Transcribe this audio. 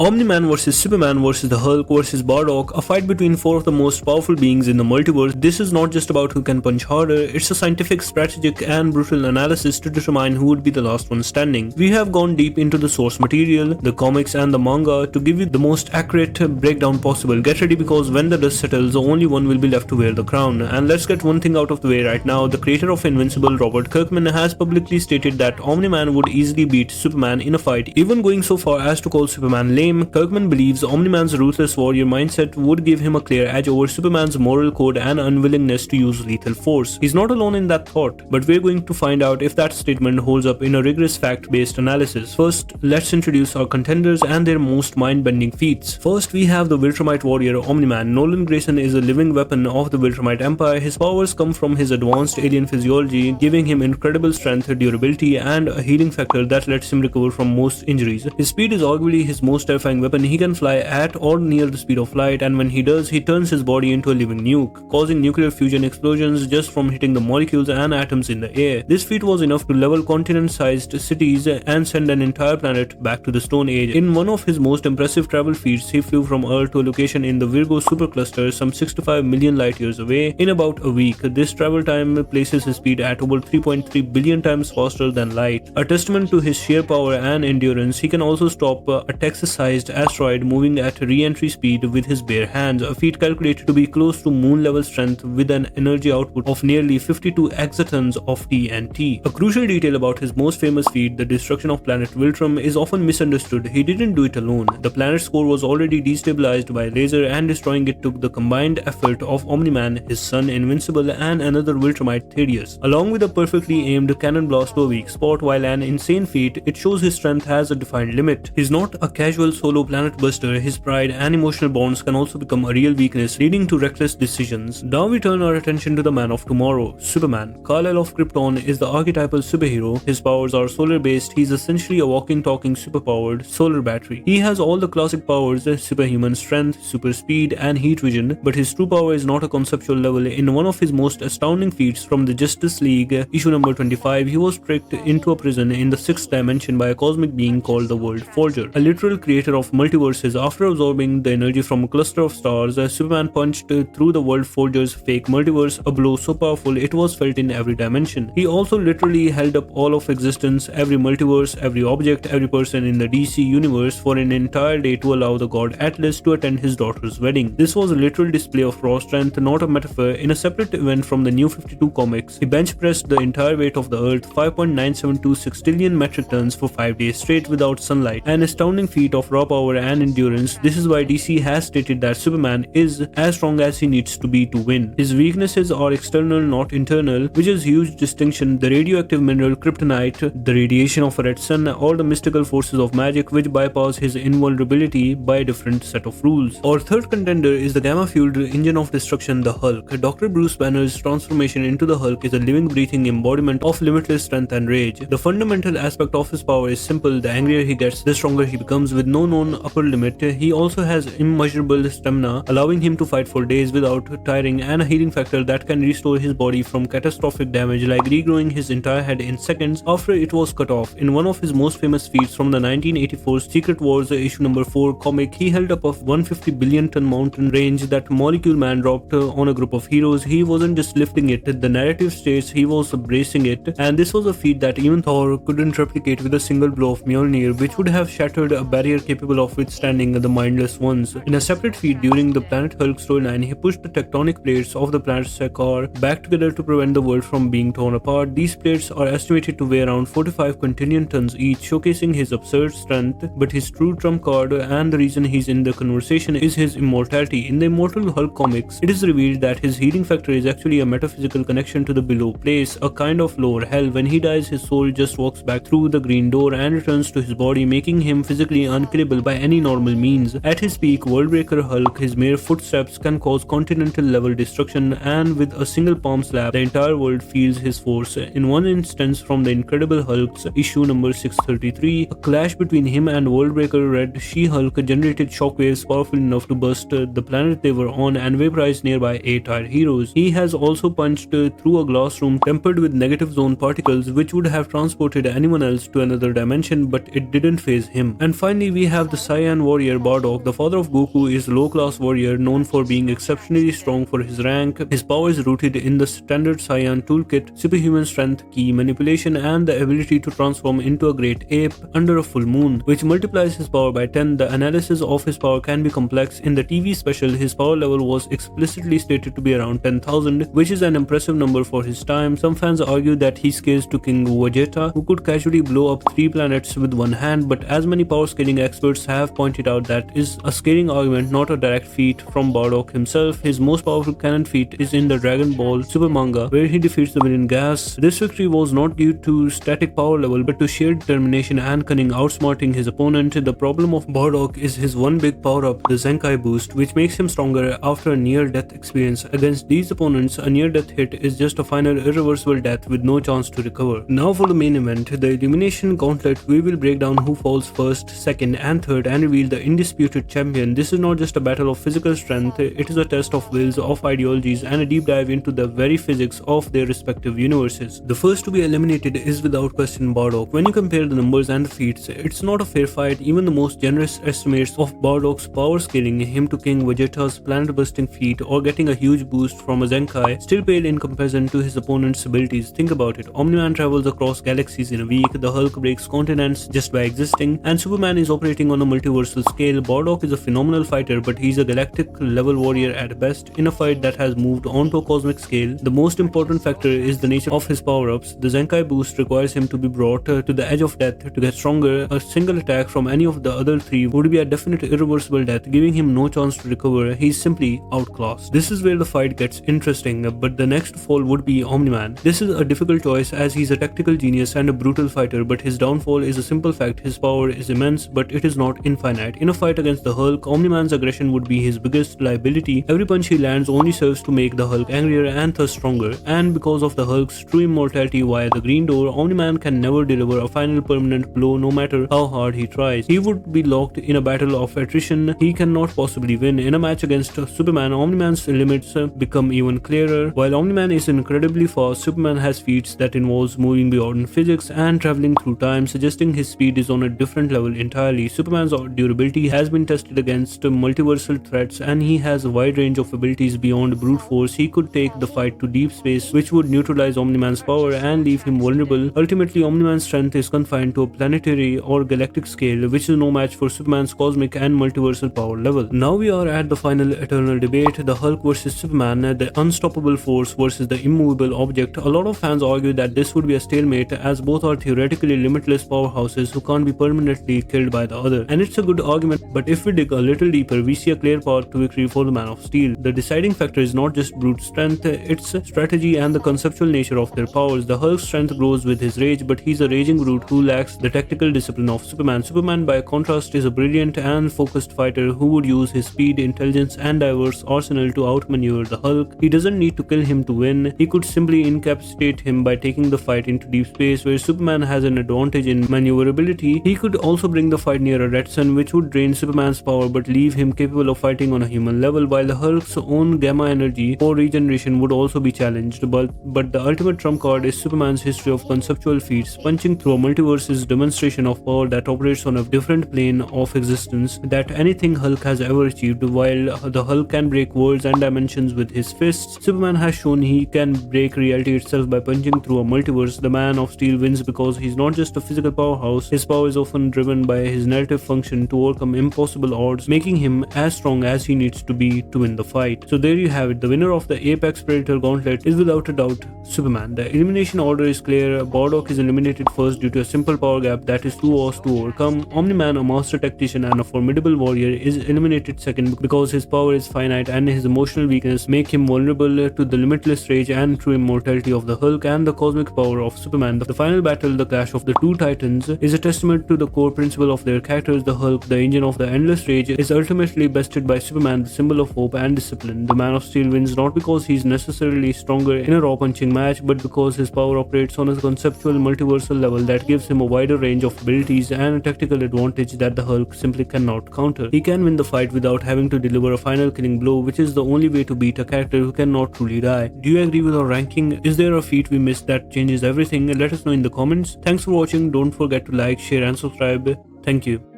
Omni-Man vs Superman vs the Hulk vs Bardock, a fight between four of the most powerful beings in the multiverse. This is not just about who can punch harder, it's a scientific, strategic and brutal analysis to determine who would be the last one standing. We have gone deep into the source material, the comics and the manga to give you the most accurate breakdown possible. Get ready because when the dust settles, only one will be left to wear the crown. And let's get one thing out of the way right now. The creator of Invincible, Robert Kirkman, has publicly stated that Omni-Man would easily beat Superman in a fight, even going so far as to call Superman lame. Kirkman believes Omni-Man's ruthless warrior mindset would give him a clear edge over Superman's moral code and unwillingness to use lethal force. He's not alone in that thought, but we're going to find out if that statement holds up in a rigorous fact-based analysis. First, let's introduce our contenders and their most mind-bending feats. First, we have the Viltrumite warrior Omni-Man. Nolan Grayson is a living weapon of the Viltrumite Empire. His powers come from his advanced alien physiology, giving him incredible strength, durability, and a healing factor that lets him recover from most injuries. His speed is arguably his most terrifying weapon. He can fly at or near the speed of light, and when he does, he turns his body into a living nuke, causing nuclear fusion explosions just from hitting the molecules and atoms in the air. This feat was enough to level continent-sized cities and send an entire planet back to the Stone Age. In one of his most impressive travel feats, he flew from Earth to a location in the Virgo supercluster some 65 million light years away in about a week. This travel time places his speed at over 3.3 billion times faster than light. A testament to his sheer power and endurance, he can also stop a Texas-sized asteroid moving at re-entry speed with his bare hands, a feat calculated to be close to moon-level strength with an energy output of nearly 52 exatons of TNT. A crucial detail about his most famous feat, the destruction of planet Viltrum, is often misunderstood. He didn't do it alone. The planet's core was already destabilized by a laser, and destroying it took the combined effort of Omni-Man, his son Invincible, and another Viltrumite, Thaddeus. Along with a perfectly aimed cannon blast to a weak spot, while an insane feat, it shows his strength has a defined limit. He's not a casual solo planet buster. His pride and emotional bonds can also become a real weakness, leading to reckless decisions. Now we turn our attention to the man of tomorrow, Superman. Kal-El of Krypton is the archetypal superhero. His powers are solar-based. He's essentially a walking, talking, superpowered solar battery. He has all the classic powers, superhuman strength, super speed, and heat vision, but his true power is not a conceptual level. In one of his most astounding feats from the Justice League, issue number 25, he was tricked into a prison in the 6th dimension by a cosmic being called the World Forger, a literal creator of multiverses. After absorbing the energy from a cluster of stars, Superman punched through the World Forger's fake multiverse, a blow so powerful it was felt in every dimension. He also literally held up all of existence, every multiverse, every object, every person in the DC universe for an entire day to allow the god Atlas to attend his daughter's wedding. This was a literal display of raw strength, not a metaphor. In a separate event from the New 52 comics, he bench pressed the entire weight of the Earth, 5.972 sextillion metric tons, for 5 days straight without sunlight. An astounding feat of raw power and endurance. This is why DC has stated that Superman is as strong as he needs to be to win. His weaknesses are external, not internal, which is a huge distinction. The radioactive mineral kryptonite, the radiation of a red sun, or the mystical forces of magic which bypass his invulnerability by a different set of rules. Our third contender is the gamma-fueled engine of destruction, the Hulk. Dr. Bruce Banner's transformation into the Hulk is a living, breathing embodiment of limitless strength and rage. The fundamental aspect of his power is simple: the angrier he gets, the stronger he becomes, with no known upper limit. He also has immeasurable stamina, allowing him to fight for days without tiring, and a healing factor that can restore his body from catastrophic damage, like regrowing his entire head in seconds after it was cut off. In one of his most famous feats from the 1984 Secret Wars issue number 4 comic, he held up a 150 billion ton mountain range that Molecule Man dropped on a group of heroes. He wasn't just lifting it, the narrative states he was bracing it, and this was a feat that even Thor couldn't replicate with a single blow of Mjolnir, which would have shattered a barrier capable of withstanding the mindless ones. In a separate feat during the Planet Hulk storyline, he pushed the tectonic plates of the planet Sakaar back together to prevent the world from being torn apart. These plates are estimated to weigh around 45 quintillion tons each, showcasing his absurd strength, but his true trump card and the reason he's in the conversation is his immortality. In the Immortal Hulk comics, it is revealed that his healing factor is actually a metaphysical connection to the below place, a kind of lower hell. When he dies, his soul just walks back through the green door and returns to his body, making him physically unkillable by any normal means. At his peak, Worldbreaker Hulk, his mere footsteps can cause continental level destruction, and with a single palm slap, the entire world feels his force. In one instance from the Incredible Hulk's issue number 633, a clash between him and Worldbreaker Red She-Hulk generated shockwaves powerful enough to burst the planet they were on and vaporize nearby 8 tired heroes. He has also punched through a glass room tempered with negative zone particles, which would have transported anyone else to another dimension, but it didn't phase him. And finally, we have the Saiyan warrior Bardock. The father of Goku is a low-class warrior known for being exceptionally strong for his rank. His power is rooted in the standard Saiyan toolkit, superhuman strength, key manipulation, and the ability to transform into a great ape under a full moon, which multiplies his power by 10. The analysis of his power can be complex. In the TV special, his power level was explicitly stated to be around 10,000, which is an impressive number for his time. Some fans argue that he scales to King Vegeta, who could casually blow up 3 planets with one hand, but as many power scaling experts have pointed out, that is a scaling argument, not a direct feat from Bardock himself. His most powerful canon feat is in the Dragon Ball Super manga, where he defeats the villain Gas. This victory was not due to static power level, but to sheer determination and cunning, outsmarting his opponent. The problem of Bardock is his one big power-up, the Zenkai boost, which makes him stronger after a near-death experience. Against these opponents, a near-death hit is just a final irreversible death with no chance to recover. Now for the main event, the Elimination Gauntlet. We will break down who falls first, second, and third and reveal the undisputed champion. This is not just a battle of physical strength, it is a test of wills, of ideologies, and a deep dive into the very physics of their respective universes. The first to be eliminated is without question Bardock. When you compare the numbers and the feats, it's not a fair fight. Even the most generous estimates of Bardock's power scaling him to King Vegeta's planet-busting feat or getting a huge boost from a Zenkai still pale in comparison to his opponent's abilities. Think about it. Omni-Man travels across galaxies in a week, the Hulk breaks continents just by existing, and Superman is operating on a multiversal scale. Bardock is a phenomenal fighter, but he's a galactic level warrior at best. In a fight that has moved onto a cosmic scale, the most important factor is the nature of his power-ups. The Zenkai boost requires him to be brought to the edge of death to get stronger. A single attack from any of the other three would be a definite irreversible death, giving him no chance to recover. He's simply outclassed. This is where the fight gets interesting, but the next to fall would be Omni-Man. This is a difficult choice as he's a tactical genius and a brutal fighter, but his downfall is a simple fact. His power is immense, but it is not infinite. In a fight against the Hulk, Omni-Man's aggression would be his biggest liability. Every punch he lands only serves to make the Hulk angrier and thus stronger, and because of the Hulk's true immortality via the Green Door, Omni-Man can never deliver a final permanent blow no matter how hard he tries. He would be locked in a battle of attrition he cannot possibly win. In a match against Superman, Omni-Man's limits become even clearer. While Omni-Man is incredibly fast, Superman has feats that involves moving beyond physics and traveling through time, suggesting his speed is on a different level entirely. Superman's durability has been tested against multiversal threats, and he has a wide range of abilities beyond brute force. He could take the fight to deep space, which would neutralize Omni-Man's power and leave him vulnerable. Ultimately, Omni-Man's strength is confined to a planetary or galactic scale, which is no match for Superman's cosmic and multiversal power level. Now we are at the final eternal debate, the Hulk versus Superman, the unstoppable force versus the immovable object. A lot of fans argue that this would be a stalemate, as both are theoretically limitless powerhouses who can't be permanently killed by the other. And it's a good argument, but if we dig a little deeper, we see a clear path to victory for the Man of Steel. The deciding factor is not just brute strength, it's strategy and the conceptual nature of their powers. The Hulk's strength grows with his rage, but he's a raging brute who lacks the tactical discipline of Superman. Superman, by contrast, is a brilliant and focused fighter who would use his speed, intelligence, and diverse arsenal to outmaneuver the Hulk. He doesn't need to kill him to win. He could simply incapacitate him by taking the fight into deep space, where Superman has an advantage in maneuverability. He could also bring the fight near a red sun, which would drain Superman's power but leave him capable of fighting on a human level, while the Hulk's own gamma energy or regeneration would also be challenged. But the ultimate trump card is Superman's history of conceptual feats. Punching through a multiverse's demonstration of power that operates on a different plane of existence that anything Hulk has ever achieved. While the Hulk can break worlds and dimensions with his fists, Superman has shown he can break reality itself by punching through a multiverse. The Man of Steel wins because he's not just a physical powerhouse. His power is often driven by his narrative function to overcome impossible odds, making him as strong as he needs to be to win the fight. So there you have it. The winner of the Apex Predator Gauntlet is without a doubt Superman. The elimination order is clear. Bardock is eliminated first due to a simple power gap that is too vast to overcome. Omni-Man, a master tactician and a formidable warrior, is eliminated second because his power is finite and his emotional weakness make him vulnerable to the limitless rage and true immortality of the Hulk and the cosmic power of Superman. The final battle, the clash of the two titans, is a testament to the core principle of their characters. The Hulk, the engine of the endless rage, is ultimately bested by Superman, the symbol of hope and discipline. The Man of Steel wins not because he's necessarily stronger in a raw punching match, but because his power operates on a conceptual multiversal level that gives him a wider range of abilities and a tactical advantage that the Hulk simply cannot counter. He can win the fight without having to deliver a final killing blow, which is the only way to beat a character who cannot truly die. Do you agree with our ranking? Is there a feat we missed that changes everything? Let us know in the comments. Thanks for watching. Don't forget to like, share and subscribe. Thank you.